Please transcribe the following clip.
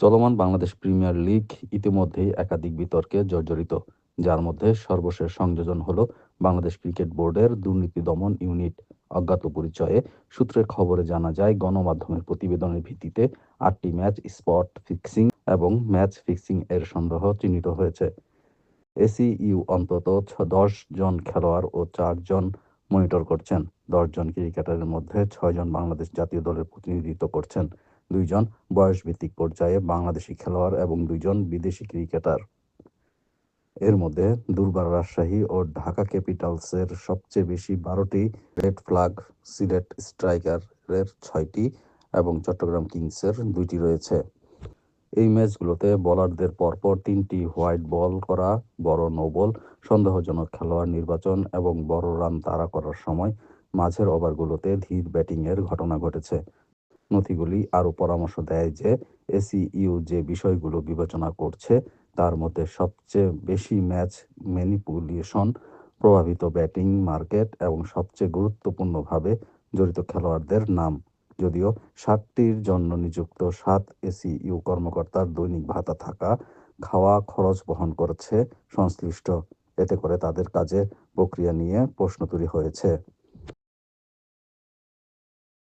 চলমান Bangladesh premier league ইতিমধ্যেই একাধিক বিতর্কে জর্জরিত, যার মধ্যে সর্বশেষ সংযোজন হলো বাংলাদেশ ক্রিকেট বোর্ডের দুর্নীতি দমন ইউনিট। অজ্ঞাত পরিচয়ে সূত্রের খবরে জানা যায়, গণমাধ্যমের প্রতিবেদনের ভিত্তিতে ৮টি ম্যাচ স্পট ফিক্সিং এবং ম্যাচ ফিক্সিং এর সন্দেহ চিহ্নিত হয়েছে। এসিইউ অন্তত ১০ জন খেলোয়াড় ও ৪ জন মনিটর করছেন। ১০ জন ক্রিকেটারের মধ্যে ৬ জন বাংলাদেশ জাতীয় দলের প্রতিনিধিত্ব করছেন, ২ জন বয়সভিত্তিক পর্যায়ে বাংলাদেশি খেলোয়াড় এবং ২ জন বিদেশি ক্রিকেটার। এর মধ্যে দুর্বার রাজশাহী ও ঢাকা ক্যাপিটালসের সবচেয়ে বেশি ১২টি, রেড ফ্ল্যাগ সিলেট স্ট্রাইকারের ৬টি এবং চট্টগ্রাম কিংসের ২টি রয়েছে। এই ম্যাচগুলোতে বোলারদের পরপর ৩টি হোয়াইট বল করা, বড় নো-বল, সন্দেহজনক খেলোয়াড় নির্বাচন এবং বড় রান তাড়া করার সময় মাঝের ওভারগুলোতে ধীর ব্যাটিংয়ের ঘটনা ঘটেছে। নথিগুলি আরও পরামর্শ দেয় যে, এসিইউ যে বিষয়গুলো বিবেচনা করছে তার মধ্যে সবচেয়ে বেশি ম্যাচ ম্যানিপুলেশন, প্রভাবিত ব্যাটিং মার্কেট এবং সবচেয়ে গুরুত্বপূর্ণভাবে জড়িত খেলোয়াড়দের নাম। যদিও ৭টির জন্য নিযুক্ত ৭ এসিইউ কর্মকর্তার দৈনিক ভাতা থাকা, খাওয়া খরচ বহন করছে সংশ্লিষ্ট, এতে করে তাদের কাজের প্রক্রিয়া নিয়ে প্রশ্ন তৈরি হয়েছে।